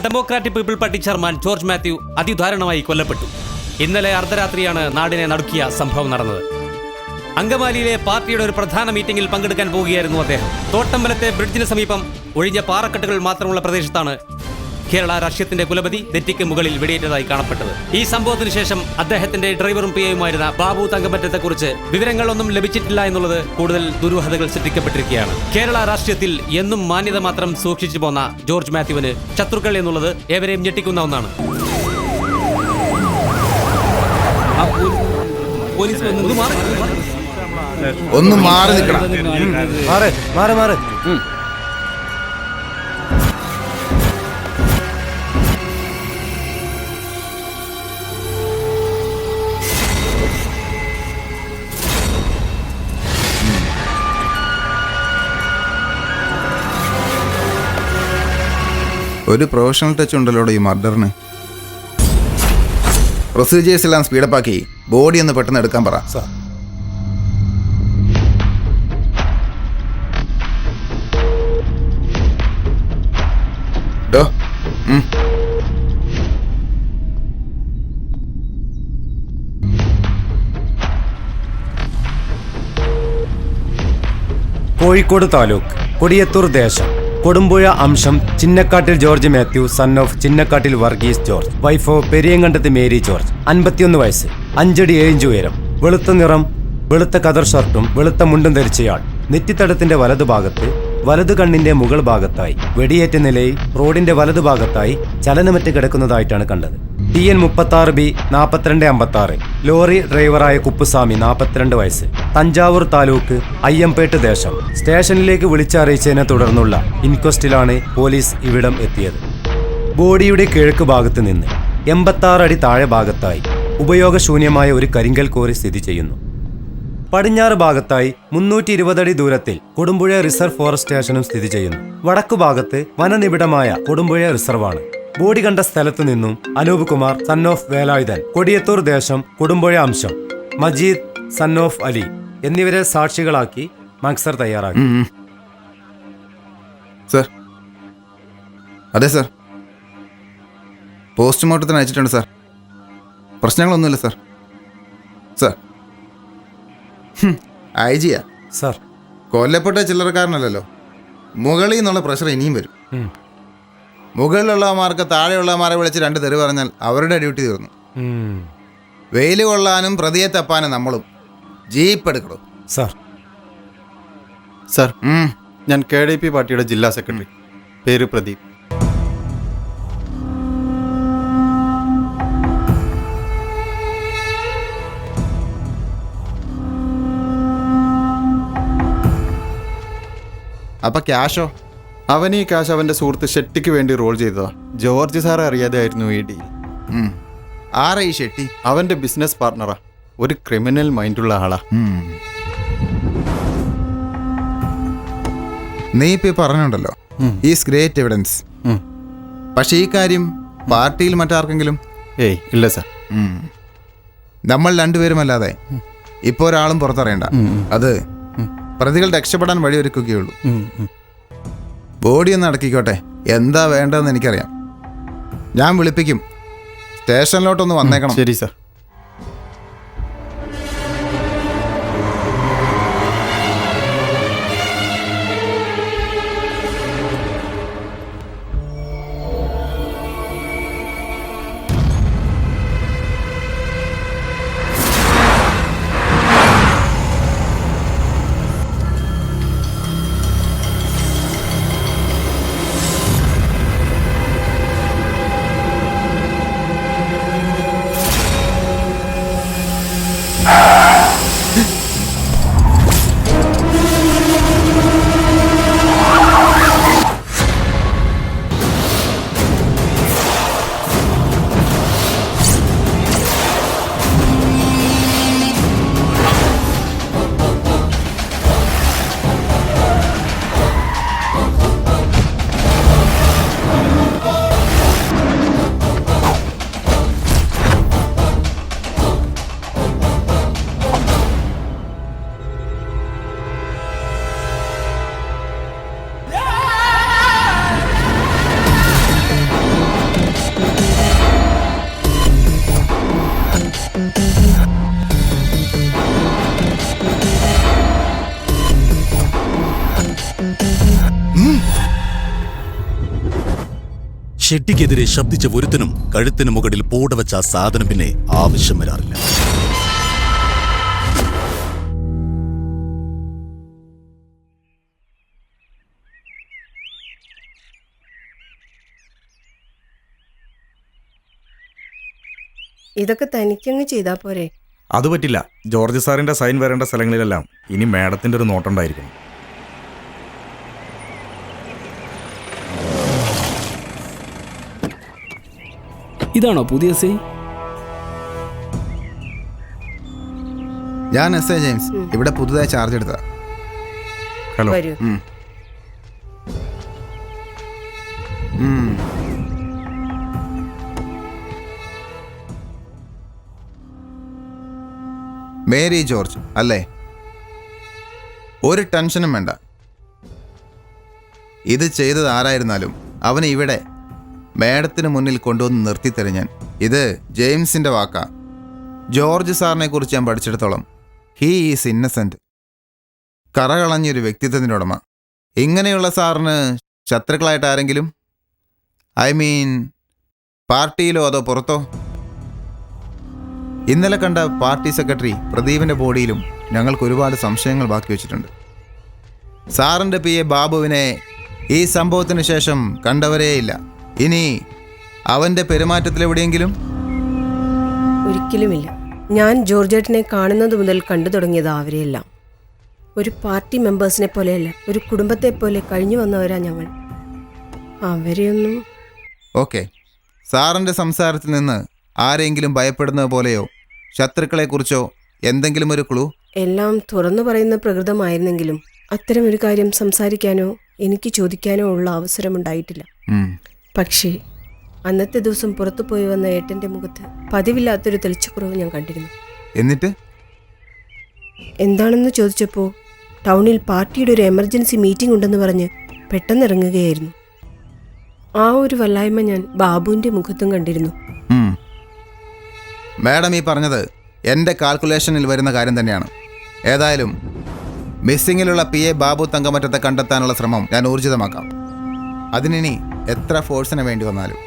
Democratic people party chairman George Mathew അതിദാരുണമായി കൊല്ലപ്പെട്ടു. ഇന്നലെ അർദ്ധരാത്രിയാണ് നാടിനെ നടുക്കിയ സംഭവം നടന്നത്. അങ്കമാലിയിലെ പാർട്ടിയുടെ ഒരു പ്രധാന മീറ്റിംഗിൽ പങ്കെടുക്കാൻ പോവുകയായിരുന്നു അദ്ദേഹം. തോട്ടമ്പലത്തെ ബ്രിഡ്ജിന് സമീപം ഒഴിഞ്ഞ പാറക്കെട്ടുകൾ മാത്രമുള്ള പ്രദേശത്താണ് കേരള രാഷ്ട്രീയത്തിന്റെ കുലപതി നെറ്റിക്ക് മുകളിൽ വെടിയേറ്റതായി കാണപ്പെട്ടത്. ഈ സംഭവത്തിന് ശേഷം അദ്ദേഹത്തിന്റെ ഡ്രൈവറും പിഐയുമായിരുന്ന ബാബു തങ്കമറ്റത്തെക്കുറിച്ച് വിവരങ്ങളൊന്നും ലഭിച്ചിട്ടില്ല എന്നുള്ളത് കൂടുതൽ ദുരൂഹതകൾ സൃഷ്ടിക്കപ്പെട്ടിരിക്കുകയാണ്. കേരള രാഷ്ട്രീയത്തിൽ എന്നും മാന്യത മാത്രം സൂക്ഷിച്ചു പോന്ന ജോർജ് മാത്യുവിന് ശത്രുക്കൾ എന്നുള്ളത് ഏവരെയും ഞെട്ടിക്കുന്ന ഒന്നാണ്. ഒന്ന് മാറി നിൽക്കണം. ഒരു പ്രൊഫഷണൽ ടച്ച് ഉണ്ടല്ലോ ഈ മർഡറിന്. പ്രൊസീജിയേഴ്സ് എല്ലാം സ്പീഡപ്പാക്കി ബോഡി ഒന്ന് പെട്ടെന്ന് എടുക്കാൻ പറ. കോഴിക്കോട് താലൂക്ക് കൊടിയത്തൂർ ദേശം കൊടുമ്പുഴ അംശം ചിന്നക്കാട്ടിൽ ജോർജ് മാത്യു സൺ ഓഫ് ചിന്നക്കാട്ടിൽ വർഗീസ് ജോർജ്, വൈഫ് ഓഫ് പെരിയങ്കണ്ടത്ത് മേരി ജോർജ്, 51 വയസ്സ്, 5 അടി 7 ഇഞ്ച് ഉയരം, വെളുത്ത നിറം, വെളുത്ത കതർ ഷർട്ടും വെളുത്ത മുണ്ടും ധരിച്ചയാൾ. നെറ്റിത്തടത്തിന്റെ വലതുഭാഗത്ത് വലതു കണ്ണിന്റെ മുകൾ ഭാഗത്തായി വെടിയേറ്റ നിലയിൽ റോഡിന്റെ വലതുഭാഗത്തായി ചലനമറ്റ് കിടക്കുന്നതായിട്ടാണ് കണ്ടത്. TN 36B 4256, ലോറി ഡ്രൈവറായ കുപ്പുസ്വാമി 42 വയസ്സ്, തഞ്ചാവൂർ താലൂക്ക് അയ്യമ്പേട്ട് ദേശം. സ്റ്റേഷനിലേക്ക് വിളിച്ചറിയിച്ചതിനെ തുടർന്നുള്ള ഇൻക്വസ്റ്റിലാണ് പോലീസ് ഇവിടം എത്തിയത്. ബോഡിയുടെ കിഴക്ക് ഭാഗത്ത് നിന്ന് 86 അടി താഴെ ഭാഗത്തായി ഉപയോഗശൂന്യമായ ഒരു കരിങ്കൽ കോറി സ്ഥിതി ചെയ്യുന്നു. പടിഞ്ഞാറ് ഭാഗത്തായി 320 അടി ദൂരത്തിൽ കൊടുമ്പുഴ റിസർവ് ഫോറസ്റ്റ് സ്റ്റേഷനും സ്ഥിതി ചെയ്യുന്നു. വടക്കു ഭാഗത്ത് വനനിബിഡമായ കൊടുമ്പുഴ റിസർവാണ്. ബോഡി കണ്ട സ്ഥലത്തു നിന്നും അനൂപ് കുമാർ സൺ ഓഫ് വേലായുധൻ, കൊടിയത്തൂർ ദേശം കൊടുമ്പുഴ അംശം, മജീദ് സൺ ഓഫ് അലി എന്നിവരെ സാക്ഷികളാക്കി മക്സർ തയ്യാറാക്കി. സർ, അതെ സർ, പോസ്റ്റ്മോർട്ടത്തിന് അയച്ചിട്ടുണ്ട് സർ. പ്രശ്നങ്ങളൊന്നുമില്ല സർ. Sir, IG-യാ sir. കൊല്ലപ്പെട്ട ചില്ലറക്കാരനല്ലല്ലോ. മുകളിൽ നിന്നുള്ള പ്രഷർ ഇനിയും വരും. മുകളിലുള്ളവന്മാർക്ക് താഴെയുള്ളവന്മാരെ വിളിച്ച് 2 തെറി പറഞ്ഞാൽ അവരുടെ ഡ്യൂട്ടി തീർന്നു. വെയിൽ കൊള്ളാനും പ്രതിയെ തപ്പാനും നമ്മളും ജീപ്പ് എടുക്കണം. സർ. സർ, ഞാൻ KDP പാർട്ടിയുടെ ജില്ലാ സെക്രട്ടറി, പേര് പ്രദീപ്. അപ്പൊ ക്യാഷോ? അവൻ ഈ കാശ് അവൻ്റെ സുഹൃത്ത് ഷെട്ടിക്ക് വേണ്ടി റോൾ ചെയ്തതാ. ജോർജ് സാറെ അറിയാതെ ആയിരുന്നു ഈ ഡീൽ. ആരാ ഈ ഷെട്ടി? അവൻ്റെ ബിസിനസ് പാർട്ണറാ. ഒരു ക്രിമിനൽ മൈൻഡുള്ള ആളാ. നീ ഇപ്പൊ പറഞ്ഞുണ്ടല്ലോ, ഈസ് ഗ്രേറ്റ് എവിഡൻസ്. പക്ഷെ ഈ കാര്യം പാർട്ടിയിൽ മറ്റാർക്കെങ്കിലും? ഏയ് ഇല്ല സാർ. നമ്മൾ 2 പേരുമല്ലാതെ ഇപ്പൊ ഒരാളും പുറത്തറിയണ്ട. അത് പ്രതികൾ രക്ഷപ്പെടാൻ വഴിയൊരുക്കുകയുള്ളൂ. ബോഡി ഒന്ന് അടക്കിക്കോട്ടെ. എന്താ വേണ്ടതെന്ന് എനിക്കറിയാം. ഞാൻ വിളിപ്പിക്കും. സ്റ്റേഷനിലോട്ടൊന്ന് വന്നേക്കണം. ശരി സാർ. ഷെട്ടിക്കെതിരെ ശബ്ദിച്ച ഒരുത്തനും കഴുത്തിന് മുകളിൽ പൂട വെച്ച ആ സാധനം പിന്നെ ആവശ്യം വരാറില്ല. ഇതൊക്കെ തനിക്കങ്ങ് ചെയ്താ പോരെ? അത് പറ്റില്ല. ജോർജ് സാറിന്റെ സൈൻ വരേണ്ട സ്ഥലങ്ങളിലെല്ലാം ഇനി മാഡത്തിന്റെ ഒരു നോട്ടുണ്ടായിരിക്കും. ഇതാണോ പുതിയ സൈ? ഞാൻ എസ്.ഐ. ജെയിംസ്, ഇവിടെ പുതുതായി ചാർജ് എടുത്തതാ. ഹലോ. വരൂ. മേരി ജോർജ് അല്ലേ? ഒരു ടെൻഷനും വേണ്ട. ഇത് ചെയ്തത് ആരായിരുന്നാലും അവനെ ഇവിടെ മാഡത്തിന് മുന്നിൽ കൊണ്ടുവന്ന് നിർത്തിത്തരും ഞാൻ. ഇത് ജെയിംസിന്റെ വാക്കാ. ജോർജ് സാറിനെ കുറിച്ച് ഞാൻ പഠിച്ചിടത്തോളം ഹീ ഈസ് ഇന്നസെന്റ്. കറകളഞ്ഞൊരു വ്യക്തിത്വത്തിൻ്റെ ഉടമ. ഇങ്ങനെയുള്ള സാറിന് ശത്രുക്കളായിട്ട് ആരെങ്കിലും, ഐ മീൻ പാർട്ടിയിലോ അതോ പുറത്തോ? ഇന്നലെ കണ്ട പാർട്ടി സെക്രട്ടറി പ്രദീപിൻ്റെ ബോഡിയിലും ഞങ്ങൾക്ക് ഒരുപാട് സംശയങ്ങൾ ബാക്കി വെച്ചിട്ടുണ്ട്. സാറിൻ്റെ PA ബാബുവിനെ ഈ സംഭവത്തിന് ശേഷം കണ്ടവരേയില്ല. ഇനി അവൻ്റെ പെരുമാറ്റത്തിലെവിടെയെങ്കിലും? ഒരിക്കലുമില്ല. ഞാൻ ജോർജേട്ടനെ കാണുന്നത് മുതൽ കണ്ടു തുടങ്ങിയത് അവരെയെല്ലാം. ഒരു പാർട്ടി മെമ്പേഴ്സിനെ പോലെയല്ല, ഒരു കുടുംബത്തെ പോലെ കഴിഞ്ഞു വന്നവരാ ഞങ്ങൾ. അവരെയൊന്നും... ഓക്കെ, സാറിൻ്റെ സംസാരത്തിൽ നിന്ന് ആരെങ്കിലും ഭയപ്പെടുന്നത് പോലെയോ ശത്രുക്കളെക്കുറിച്ചോ എന്തെങ്കിലും ഒരു ക്ലൂ? എല്ലാം തുറന്നു പറയുന്ന പ്രകൃതമായിരുന്നെങ്കിലും അത്തരമൊരു കാര്യം സംസാരിക്കാനോ എനിക്ക് ചോദിക്കാനോ ഉള്ള അവസരമുണ്ടായിട്ടില്ല. പക്ഷേ അന്നത്തെ ദിവസം പുറത്തു പോയി വന്ന ഏട്ടൻ്റെ മുഖത്ത് പതിവില്ലാത്തൊരു തെളിച്ചക്കുറവ് ഞാൻ കണ്ടിരുന്നു. എന്നിട്ട് എന്താണെന്ന് ചോദിച്ചപ്പോൾ ടൗണിൽ പാർട്ടിയുടെ ഒരു എമർജൻസി മീറ്റിംഗ് ഉണ്ടെന്ന് പറഞ്ഞ് പെട്ടെന്ന് ഇറങ്ങുകയായിരുന്നു. ആ ഒരു വല്ലായ്മ ഞാൻ ബാബുവിൻ്റെ മുഖത്തും കണ്ടിരുന്നു. മാഡം ഈ പറഞ്ഞത് എൻ്റെ കാൽക്കുലേഷനിൽ വരുന്ന കാര്യം തന്നെയാണ്. ഏതായാലും മിസ്സിങ്ങിലുള്ള PA ബാബു തങ്കമറ്റത്തെ കണ്ടെത്താനുള്ള ശ്രമം ഞാൻ ഊർജിതമാക്കാം. അതിനി എത്ര ഫോഴ്സിന് വേണ്ടി വന്നാലും.